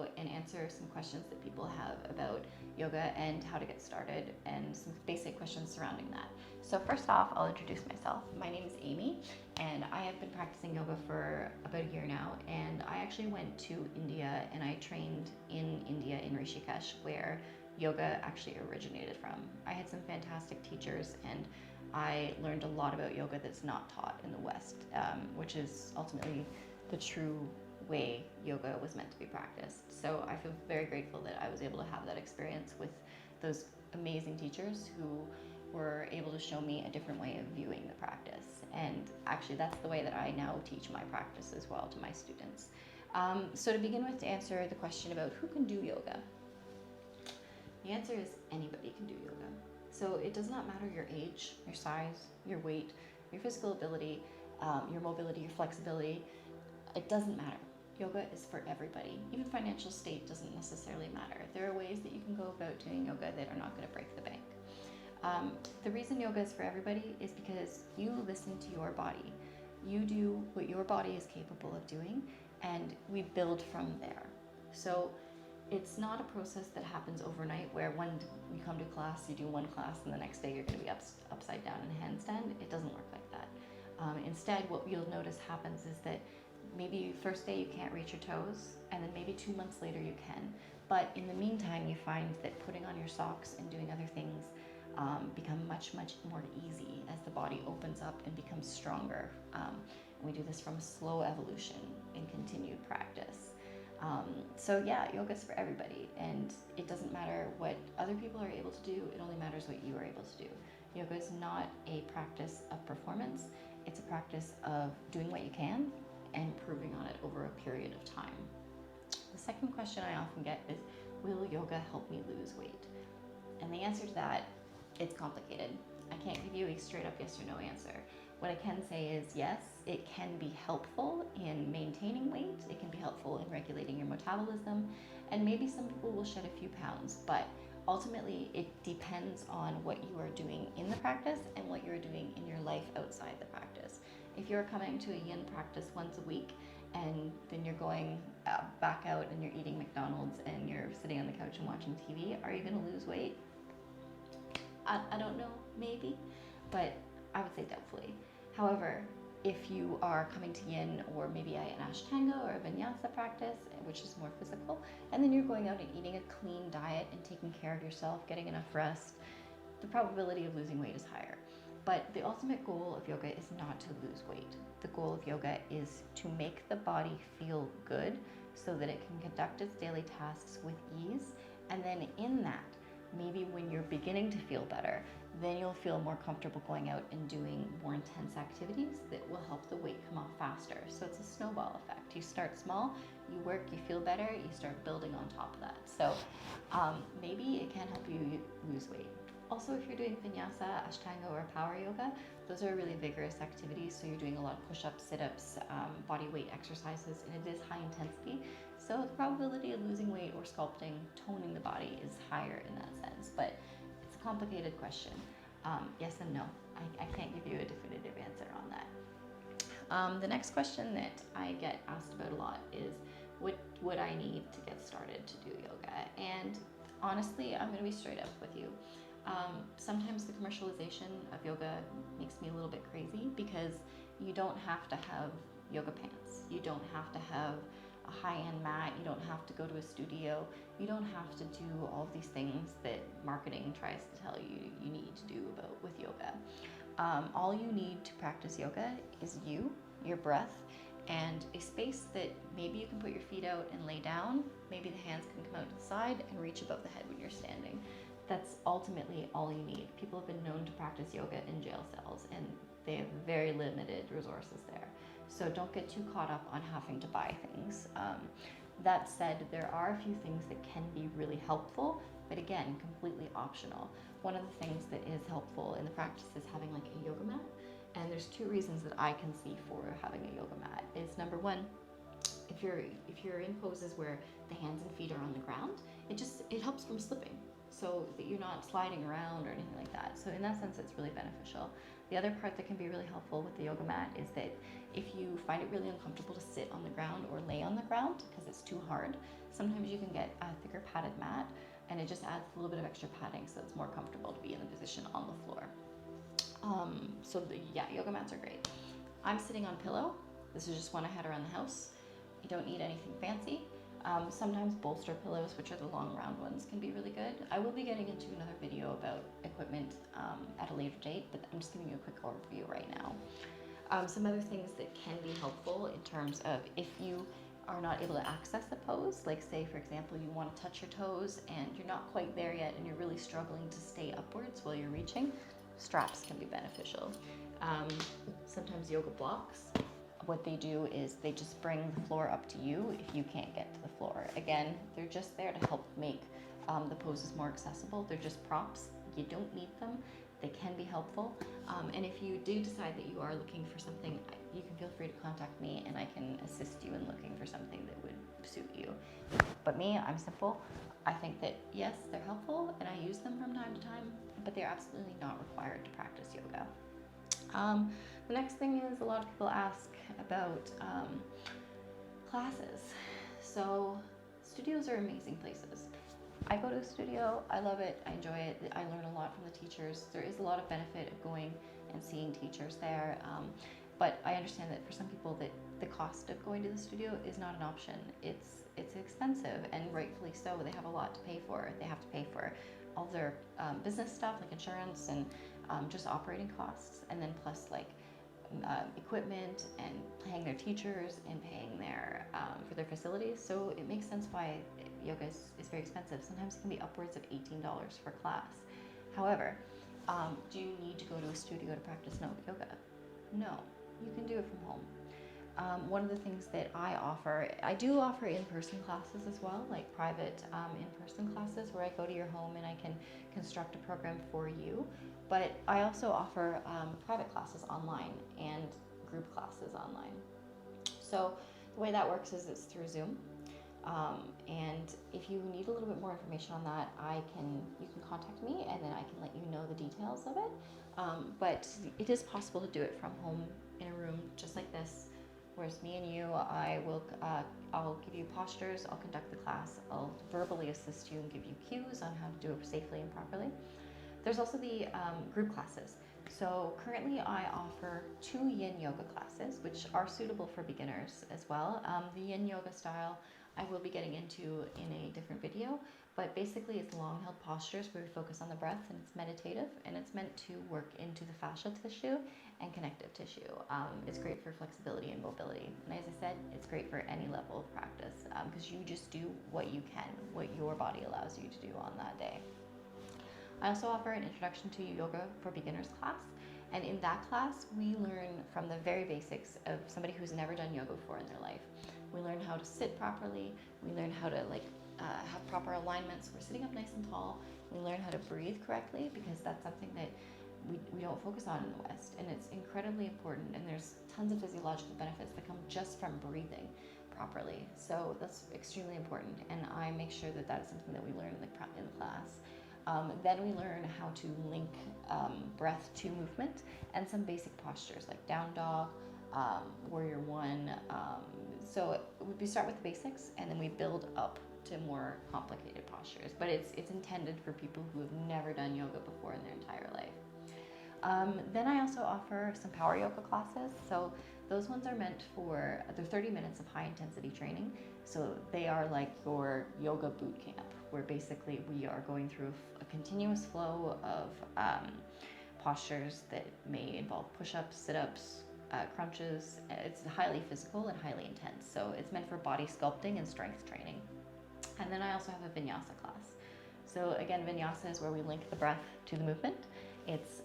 video and answer some questions that people have about yoga and how to get started and some basic questions surrounding that. So first off, I'll introduce myself. My name is Amy and I have been practicing yoga for about a year now, and I actually went to India and I trained in India in Rishikesh, where yoga actually originated from. I had some fantastic teachers and I learned a lot about yoga that's not taught in the West, which is ultimately the true way yoga was meant to be practiced. So I feel very grateful that I was able to have that experience with those amazing teachers who were able to show me a different way of viewing the practice. And actually that's the way that I now teach my practice as well to my students. So to begin with, to answer the question about who can do yoga, the answer is anybody can do yoga. So it does not matter your age, your size, your weight, your physical ability, your mobility, your flexibility. It doesn't matter. Yoga is for everybody. Even financial state doesn't necessarily matter. There are ways that you can go about doing yoga that are not going to break the bank. The reason yoga is for everybody is because you listen to your body. You do what your body is capable of doing, and we build from there. So it's not a process that happens overnight where when you come to class, you do one class and the next day you're going to be upside down in a handstand. It doesn't work like that. Instead, what you'll notice happens is that maybe first day you can't reach your toes, and then maybe 2 months later you can. But in the meantime, you find that putting on your socks and doing other things become much more easy as the body opens up and becomes stronger. We do this from a slow evolution in continued practice. So yeah, yoga is for everybody, and it doesn't matter what other people are able to do, it only matters what you are able to do. Yoga is not a practice of performance, it's a practice of doing what you can and improving on it over a period of time. The second question I often get is, will yoga help me lose weight? And the answer to that, it's complicated. I can't give you a straight up yes or no answer. What I can say is yes, it can be helpful in maintaining weight, it can be helpful in regulating your metabolism, and maybe some people will shed a few pounds, but ultimately it depends on what you are doing in the practice and what you're doing in your life outside the practice. If you're coming to a yin practice once a week and then you're going back out and you're eating McDonald's and you're sitting on the couch and watching TV, are you going to lose weight? I don't know, maybe, but I would say doubtfully. However, if you are coming to yin or maybe an ashtanga or a vinyasa practice, which is more physical, and then you're going out and eating a clean diet and taking care of yourself, getting enough rest, the probability of losing weight is higher. But the ultimate goal of yoga is not to lose weight. The goal of yoga is to make the body feel good so that it can conduct its daily tasks with ease, and then in that, maybe when you're beginning to feel better, then you'll feel more comfortable going out and doing more intense activities that will help the weight come off faster. So it's a snowball effect. You start small, you work, you feel better, you start building on top of that. So maybe it can help you lose weight. Also, if you're doing vinyasa, ashtanga, or power yoga, those are really vigorous activities. So you're doing a lot of push-ups, sit-ups, body weight exercises, and it is high intensity. So the probability of losing weight or sculpting, toning the body is higher in that sense. But it's a complicated question. Yes and no. I can't give you a definitive answer on that. The next question that I get asked about a lot is, what would I need to get started to do yoga? And honestly, I'm going to be straight up with you. Sometimes the commercialization of yoga makes me a little bit crazy, because you don't have to have yoga pants. You don't have to have a high-end mat. You don't have to go to a studio. You don't have to do all of these things that marketing tries to tell you you need to do with yoga. All you need to practice yoga is you, your breath, and a space that maybe you can put your feet out and lay down. Maybe the hands can come out to the side and reach above the head when you're standing. That's ultimately all you need. People have been known to practice yoga in jail cells, and they have very limited resources there. So don't get too caught up on having to buy things. That said, there are a few things that can be really helpful, but again, completely optional. One of the things that is helpful in the practice is having like a yoga mat. And there's two reasons that I can see for having a yoga mat. Is number one, if you're in poses where the hands and feet are on the ground, it helps from slipping. so that you're not sliding around or anything like that. So in that sense, it's really beneficial. The other part that can be really helpful with the yoga mat is that if you find it really uncomfortable to sit on the ground or lay on the ground because it's too hard, sometimes you can get a thicker padded mat, and it just adds a little bit of extra padding so it's more comfortable to be in the position on the floor. Yeah, yoga mats are great. I'm sitting on pillow. This is just one I had around the house. You don't need anything fancy. Sometimes bolster pillows, which are the long round ones, can be really good. I will be getting into another video about equipment at a later date, but I'm just giving you a quick overview right now. Some other things that can be helpful in terms of if you are not able to access the pose, like say for example you want to touch your toes and you're not quite there yet and you're really struggling to stay upwards while you're reaching, straps can be beneficial. Sometimes yoga blocks, what they do is they just bring the floor up to you if you can't get to the floor. Again, they're just there to help make the poses more accessible. They're just props. You don't need them. They can be helpful. And if you do decide that you are looking for something, you can feel free to contact me and I can assist you in looking for something that would suit you. But me, I'm simple. I think that yes, they're helpful and I use them from time to time, but they're absolutely not required to practice yoga. The next thing is a lot of people ask about classes. So studios are amazing places. I go to a studio, I love it, I enjoy it, I learn a lot from the teachers. There is a lot of benefit of going and seeing teachers there, but I understand that for some people that the cost of going to the studio is not an option. It's expensive, and rightfully so. They have a lot to pay for. They have to pay for all their business stuff like insurance and just operating costs, and then plus like equipment and paying their teachers and paying their for their facilities. So it makes sense why yoga is very expensive. Sometimes it can be upwards of $18 for class. However, do you need to go to a studio to practice yoga? No, you can do it from home. One of the things that I do offer in-person classes as well, like private in-person classes where I go to your home and I can construct a program for you. But I also offer private classes online and group classes online. So the way that works is it's through Zoom. And if you need a little bit more information on that, you can contact me and then I can let you know the details of it. But it is possible to do it from home in a room just like this. Whereas me and you, I'll give you postures, I'll conduct the class, I'll verbally assist you and give you cues on how to do it safely and properly. There's also the group classes. So currently I offer 2 yin yoga classes, which are suitable for beginners as well. The yin yoga style I will be getting into in a different video, but basically it's long held postures where we focus on the breath, and it's meditative, and it's meant to work into the fascial tissue and connective tissue. It's great for flexibility and mobility. And as I said, it's great for any level of practice because you just do what you can, what your body allows you to do on that day. I also offer an introduction to yoga for beginners class, and in that class we learn from the very basics of somebody who's never done yoga before in their life. We learn how to sit properly, we learn how to have proper alignment, so we're sitting up nice and tall. We learn how to breathe correctly because that's something that we don't focus on in the West, and it's incredibly important, and there's tons of physiological benefits that come just from breathing properly. So that's extremely important, and I make sure that that is something that we learn in the class. Then we learn how to link breath to movement and some basic postures like down dog, warrior one. So we start with the basics and then we build up to more complicated postures. But it's intended for people who have never done yoga before in their entire life. Then I also offer some power yoga classes. So those ones are meant for, they're 30 minutes of high intensity training. So they are like your yoga boot camp, where basically we are going through a continuous flow of postures that may involve push-ups, sit-ups, crunches. It's highly physical and highly intense. So it's meant for body sculpting and strength training. And then I also have a vinyasa class. So again, vinyasa is where we link the breath to the movement. It's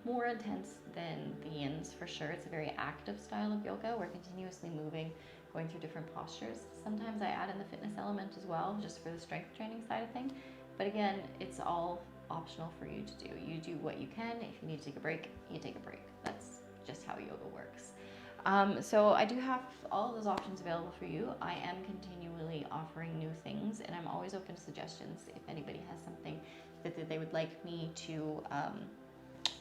more intense than the yins for sure. It's a very active style of yoga. We're continuously moving, going through different postures. Sometimes I add in the fitness element as well, just for the strength training side of thing. But again, it's all optional for you to do. You do what you can. If you need to take a break, you take a break. That's just how yoga works. So I do have all of those options available for you. I am continually offering new things, and I'm always open to suggestions if anybody has something that they would like me to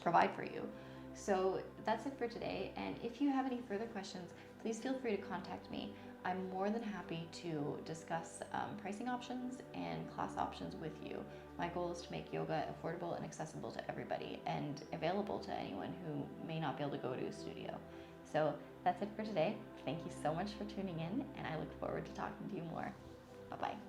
provide for you. So that's it for today, and if you have any further questions, please feel free to contact me. I'm more than happy to discuss pricing options and class options with you. My goal is to make yoga affordable and accessible to everybody and available to anyone who may not be able to go to a studio. So that's it for today. Thank you so much for tuning in, and I look forward to talking to you more. Bye-bye.